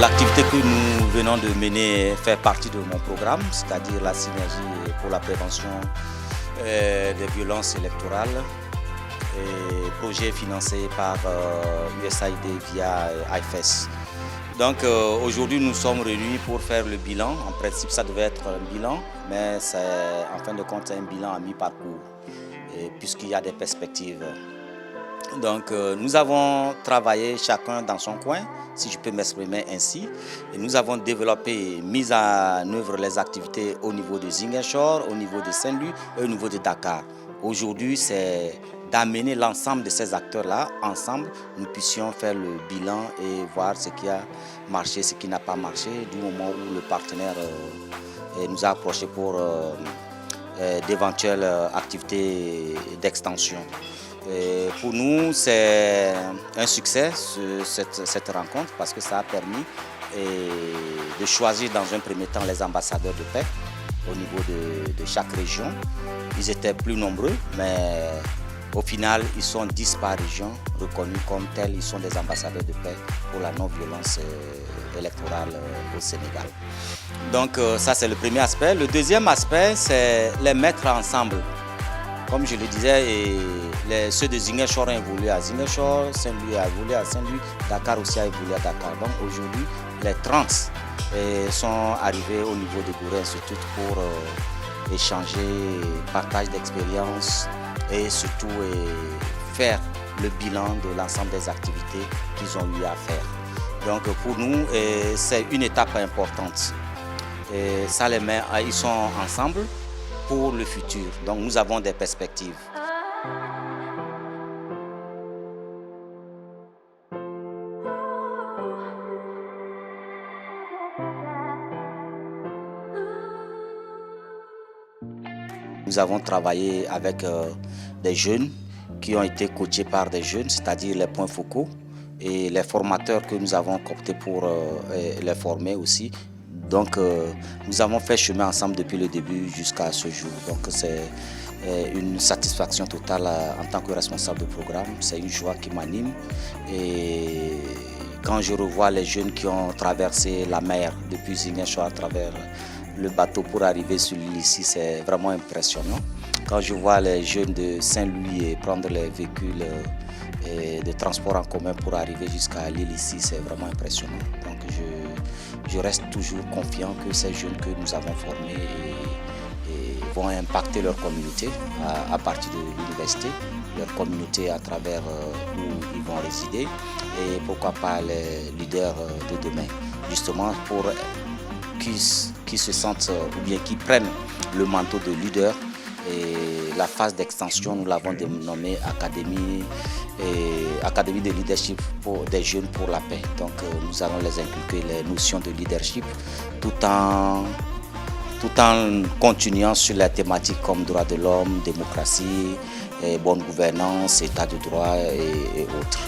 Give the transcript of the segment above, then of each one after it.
L'activité que nous venons de mener fait partie de mon programme, c'est-à-dire la synergie pour la prévention des violences électorales, et projet financé par USAID via IFES. Donc aujourd'hui nous sommes réunis pour faire le bilan. En principe ça devait être un bilan, mais en fin de compte c'est un bilan à mi-parcours, puisqu'il y a des perspectives. Donc nous avons travaillé chacun dans son coin, si je peux m'exprimer ainsi, et nous avons développé et mis en œuvre les activités au niveau de Ziguinchor, au niveau de Saint-Louis et au niveau de Dakar. Aujourd'hui, c'est d'amener l'ensemble de ces acteurs-là ensemble, nous puissions faire le bilan et voir ce qui a marché, ce qui n'a pas marché, du moment où le partenaire nous a approché pour d'éventuelles activités d'extension. Pour nous, c'est un succès cette rencontre parce que ça a permis de choisir dans un premier temps les ambassadeurs de paix au niveau de chaque région. Ils étaient plus nombreux, mais au final, ils sont 10 par région, reconnus comme tels. Ils sont des ambassadeurs de paix pour la non-violence électorale au Sénégal. Donc ça, c'est le premier aspect. Le deuxième aspect, c'est les mettre ensemble. Comme je le disais, ceux de Ziguinchor ont évolué à Ziguinchor, Saint-Louis a évolué à Saint-Louis, Dakar aussi a évolué à Dakar. Donc aujourd'hui, les trans sont arrivés au niveau de Gouré Institute pour échanger, partage d'expériences et surtout faire le bilan de l'ensemble des activités qu'ils ont eu à faire. Donc pour nous, c'est une étape importante. Ça les met, ils sont ensemble pour le futur. Donc nous avons des perspectives. Nous avons travaillé avec des jeunes qui ont été coachés par des jeunes, c'est-à-dire les points focaux, et les formateurs que nous avons cooptés pour les former aussi. Donc nous avons fait chemin ensemble depuis le début jusqu'à ce jour. Donc c'est une satisfaction totale en tant que responsable de programme. C'est une joie qui m'anime. Et quand je revois les jeunes qui ont traversé la mer depuis Ziguinchor à travers le bateau pour arriver sur l'île ici, c'est vraiment impressionnant. Quand je vois les jeunes de Saint-Louis prendre les véhicules de transport en commun pour arriver jusqu'à l'île ici, c'est vraiment impressionnant. Donc je reste toujours confiant que ces jeunes que nous avons formés vont impacter leur communauté à partir de l'université, leur communauté à travers où ils vont résider et pourquoi pas les leaders de demain, justement pour qu'ils se sentent ou bien qu'ils prennent le manteau de leader. Et la phase d'extension, nous l'avons dénommée Académie de leadership des jeunes pour la paix. Donc nous allons les inculquer les notions de leadership tout en continuant sur les thématiques comme droits de l'homme, démocratie, bonne gouvernance, état de droit et autres.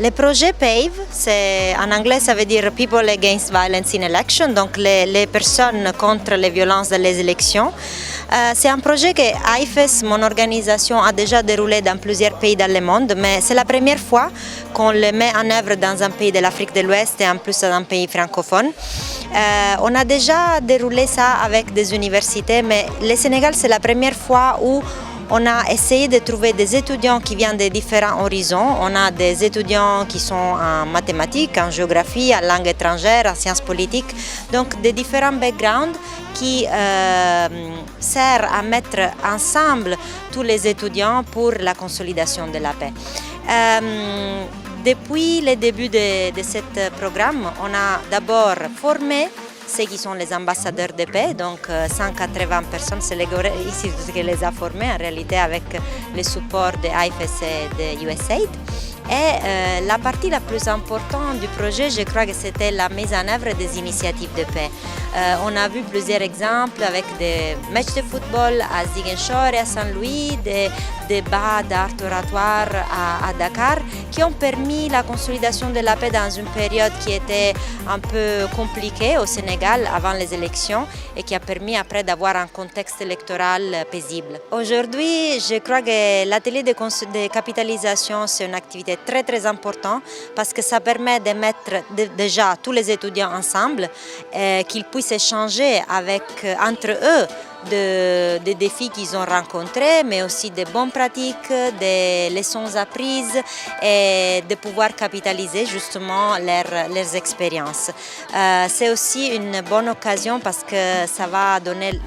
Le projet PAVE, en anglais ça veut dire People Against Violence in Election, donc les personnes contre les violences dans les élections. C'est un projet que IFES, mon organisation, a déjà déroulé dans plusieurs pays dans le monde, mais c'est la première fois qu'on le met en œuvre dans un pays de l'Afrique de l'Ouest et en plus dans un pays francophone. On a déjà déroulé ça avec des universités, mais le Sénégal c'est la première fois où on a essayé de trouver des étudiants qui viennent de différents horizons. On a des étudiants qui sont en mathématiques, en géographie, en langue étrangère, en sciences politiques, donc de différents backgrounds qui servent à mettre ensemble tous les étudiants pour la consolidation de la paix. Depuis le début de ce programme, on a d'abord formé ceux qui sont les ambassadeurs de paix, donc 180 personnes, c'est l'Egoré ici qui les a formés en réalité avec le support de IFES et de USAID. Et la partie la plus importante du projet, je crois que c'était la mise en œuvre des initiatives de paix. On a vu plusieurs exemples avec des matchs de football à Ziguinchor et à Saint-Louis, des débats d'art oratoire à Dakar qui ont permis la consolidation de la paix dans une période qui était un peu compliquée au Sénégal avant les élections et qui a permis après d'avoir un contexte électoral paisible. Aujourd'hui, je crois que l'atelier de capitalisation, c'est une activité très très importante parce que ça permet de mettre déjà tous les étudiants ensemble, qu'ils puissent échanger entre eux des défis qu'ils ont rencontrés, mais aussi des bonnes pratiques, des leçons apprises et de pouvoir capitaliser justement leurs expériences. C'est aussi une bonne occasion parce que ça va donner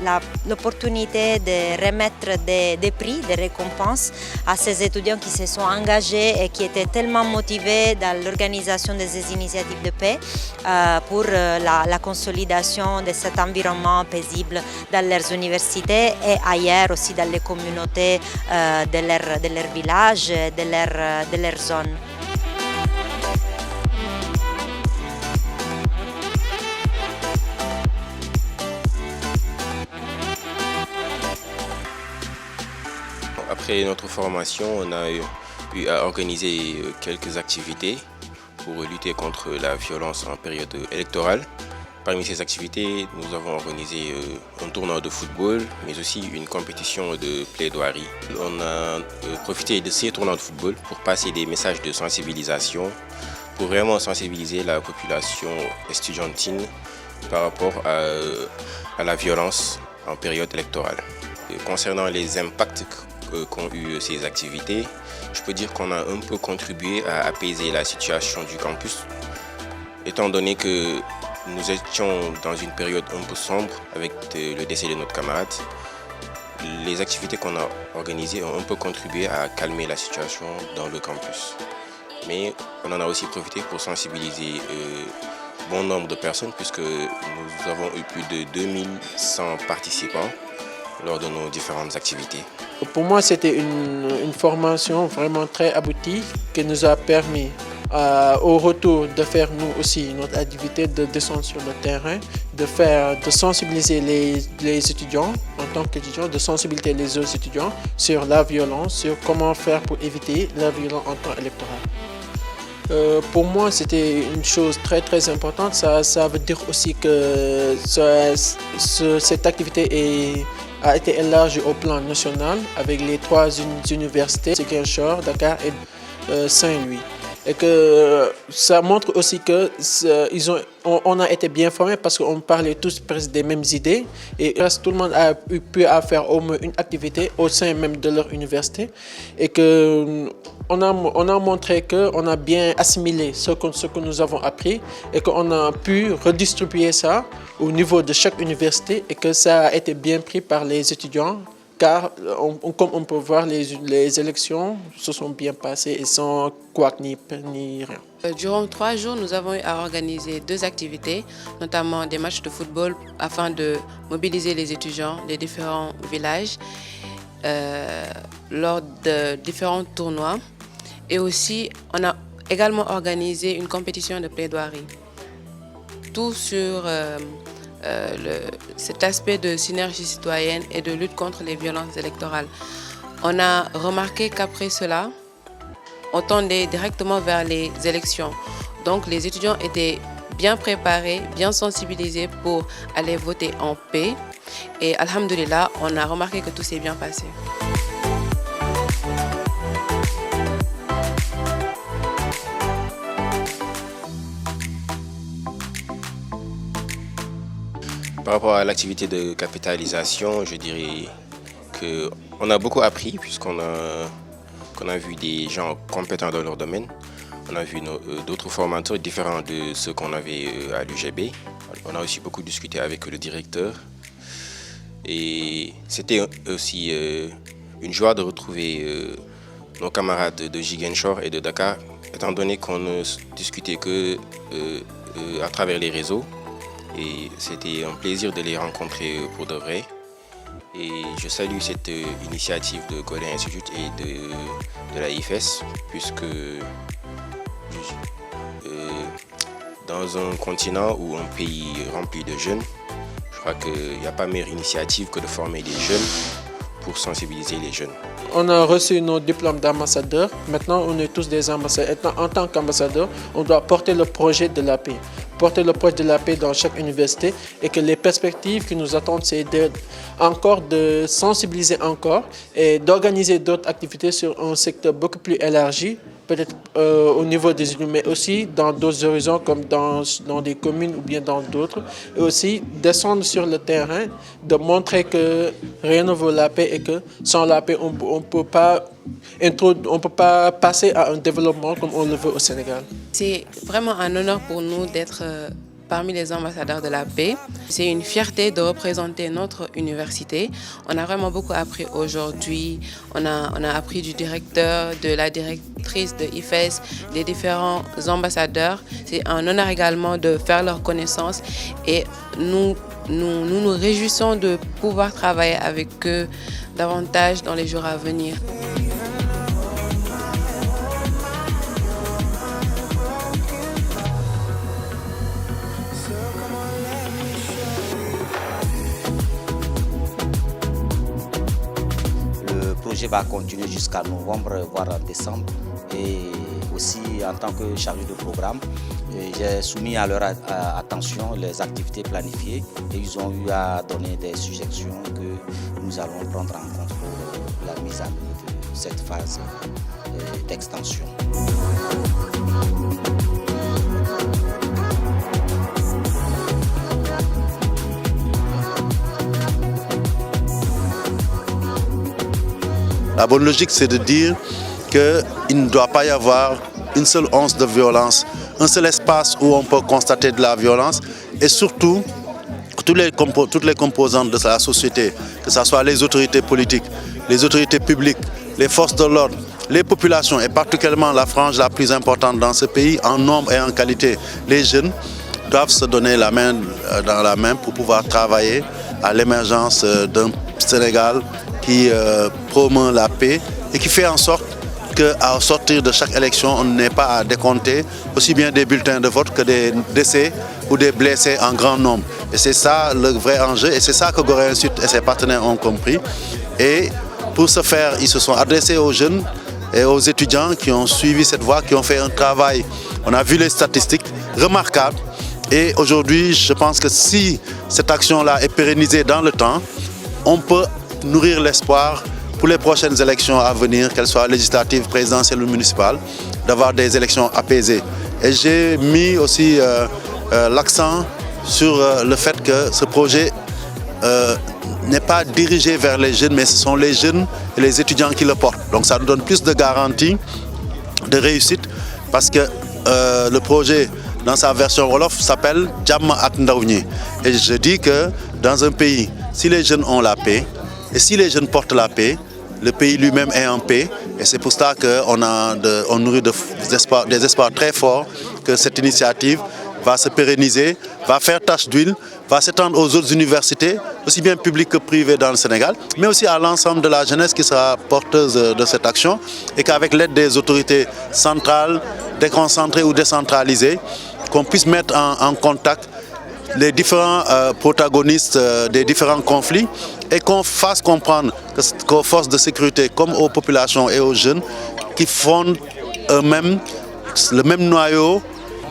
l'opportunité de remettre des prix, des récompenses à ces étudiants qui se sont engagés et qui étaient tellement motivés dans l'organisation de ces initiatives de paix pour la consolidation de cet environnement paisible dans leurs universités et ailleurs aussi dans les communautés de leur village, de leur zone. Après notre formation, on a eu à organiser quelques activités pour lutter contre la violence en période électorale. Parmi ces activités, nous avons organisé un tournoi de football, mais aussi une compétition de plaidoirie. On a profité de ces tournois de football pour passer des messages de sensibilisation, pour vraiment sensibiliser la population estudiantine par rapport à la violence en période électorale. Concernant les impacts qu'ont eu ces activités, je peux dire qu'on a un peu contribué à apaiser la situation du campus, étant donné que nous étions dans une période un peu sombre avec le décès de notre camarade. Les activités qu'on a organisées ont un peu contribué à calmer la situation dans le campus. Mais on en a aussi profité pour sensibiliser bon nombre de personnes puisque nous avons eu plus de 2100 participants lors de nos différentes activités. Pour moi, c'était une formation vraiment très aboutie qui nous a permis au retour de faire nous aussi notre activité de descendre sur le terrain, de sensibiliser les étudiants en tant qu'étudiants, de sensibiliser les autres étudiants sur la violence, sur comment faire pour éviter la violence en temps électoral. Pour moi, c'était une chose très très importante. Ça veut dire aussi que cette activité a été élargie au plan national avec les 3 universités, Ziguinchor, Dakar et Saint-Louis. Et que ça montre aussi que on a été bien formés parce qu'on parlait tous presque des mêmes idées et tout le monde a pu faire au moins une activité au sein même de leur université et que on a montré qu'on a bien assimilé ce que nous avons appris et qu'on a pu redistribuer ça au niveau de chaque université et que ça a été bien pris par les étudiants. Car, comme on peut voir, les élections se sont bien passées et sans couac ni rien. Durant 3 jours, nous avons eu à organiser 2 activités, notamment des matchs de football afin de mobiliser les étudiants des différents villages lors de différents tournois. Et aussi, on a également organisé une compétition de plaidoirie. Tout sur cet aspect de synergie citoyenne et de lutte contre les violences électorales. On a remarqué qu'après cela, on tendait directement vers les élections. Donc les étudiants étaient bien préparés, bien sensibilisés pour aller voter en paix. Et alhamdoulilah, on a remarqué que tout s'est bien passé. Par rapport à l'activité de capitalisation, je dirais qu'on a beaucoup appris puisqu'on a vu des gens compétents dans leur domaine. On a vu d'autres formateurs différents de ceux qu'on avait à l'UGB. On a aussi beaucoup discuté avec le directeur. Et c'était aussi une joie de retrouver nos camarades de Ziguinchor et de Dakar, étant donné qu'on ne discutait que à travers les réseaux. Et c'était un plaisir de les rencontrer pour de vrai. Et je salue cette initiative de Golden Institute et de la IFES, puisque dans un continent ou un pays rempli de jeunes, crois qu'il n'y a pas meilleure initiative que de former des jeunes pour sensibiliser les jeunes. On a reçu nos diplômes d'ambassadeurs. Maintenant, on est tous des ambassadeurs. En tant qu'ambassadeur, on doit porter le projet de la paix. Porter le projet de la paix dans chaque université et que les perspectives qui nous attendent, c'est de sensibiliser encore et d'organiser d'autres activités sur un secteur beaucoup plus élargi, peut-être au niveau des élus, mais aussi dans d'autres horizons comme dans des communes ou bien dans d'autres. Et aussi descendre sur le terrain, de montrer que rien ne vaut la paix et que sans la paix, on ne peut pas passer à un développement comme on le veut au Sénégal. C'est vraiment un honneur pour nous d'être parmi les ambassadeurs de la paix. C'est une fierté de représenter notre université. On a vraiment beaucoup appris aujourd'hui. On a appris du directeur, de la directrice de IFES, des différents ambassadeurs. C'est un honneur également de faire leur connaissance et nous réjouissons de pouvoir travailler avec eux davantage dans les jours à venir. Le projet va continuer jusqu'à novembre, voire en décembre. Et aussi, en tant que chargé de programme, j'ai soumis à leur attention les activités planifiées et ils ont eu à donner des suggestions que nous allons prendre en compte pour la mise en œuvre de cette phase d'extension. La bonne logique, c'est de dire qu'il ne doit pas y avoir une seule once de violence, un seul espace où on peut constater de la violence et surtout toutes les composantes de la société, que ce soit les autorités politiques, les autorités publiques, les forces de l'ordre, les populations et particulièrement la frange la plus importante dans ce pays en nombre et en qualité, les jeunes doivent se donner la main dans la main pour pouvoir travailler à l'émergence d'un Sénégal qui promeut la paix et qui fait en sorte qu'à sortir de chaque élection, on n'ait pas à décompter aussi bien des bulletins de vote que des décès ou des blessés en grand nombre. Et c'est ça le vrai enjeu et c'est ça que Gorée Sud et ses partenaires ont compris. Et pour ce faire, ils se sont adressés aux jeunes et aux étudiants qui ont suivi cette voie, qui ont fait un travail. On a vu les statistiques remarquables. Et aujourd'hui, je pense que si cette action-là est pérennisée dans le temps, on peut nourrir l'espoir pour les prochaines élections à venir, qu'elles soient législatives, présidentielles ou municipales, d'avoir des élections apaisées. Et j'ai mis aussi l'accent sur le fait que ce projet n'est pas dirigé vers les jeunes, mais ce sont les jeunes et les étudiants qui le portent. Donc ça nous donne plus de garanties de réussite parce que le projet, dans sa version Wolof, s'appelle Jàmm ak Ndaw ñi. Et je dis que dans un pays, si les jeunes ont la paix et si les jeunes portent la paix, le pays lui-même est en paix. Et c'est pour ça qu'on nourrit des espoirs très forts que cette initiative va se pérenniser, va faire tache d'huile, va s'étendre aux autres universités, aussi bien publiques que privées dans le Sénégal, mais aussi à l'ensemble de la jeunesse qui sera porteuse de cette action et qu'avec l'aide des autorités centrales, déconcentrées ou décentralisées, qu'on puisse mettre en contact les différents protagonistes des différents conflits et qu'on fasse comprendre qu'aux forces de sécurité comme aux populations et aux jeunes qui fondent eux-mêmes le même noyau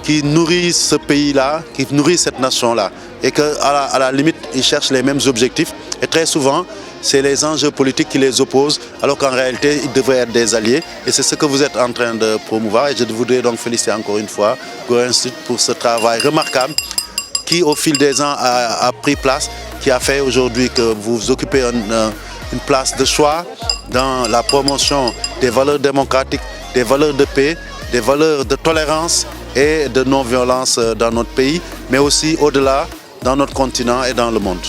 qui nourrit ce pays-là, qui nourrit cette nation-là et qu'à la limite, ils cherchent les mêmes objectifs et très souvent, c'est les enjeux politiques qui les opposent alors qu'en réalité, ils devraient être des alliés et c'est ce que vous êtes en train de promouvoir et je voudrais donc féliciter encore une fois Gorée Institute pour ce travail remarquable qui au fil des ans a pris place, qui a fait aujourd'hui que vous occupez une place de choix dans la promotion des valeurs démocratiques, des valeurs de paix, des valeurs de tolérance et de non-violence dans notre pays, mais aussi au-delà, dans notre continent et dans le monde.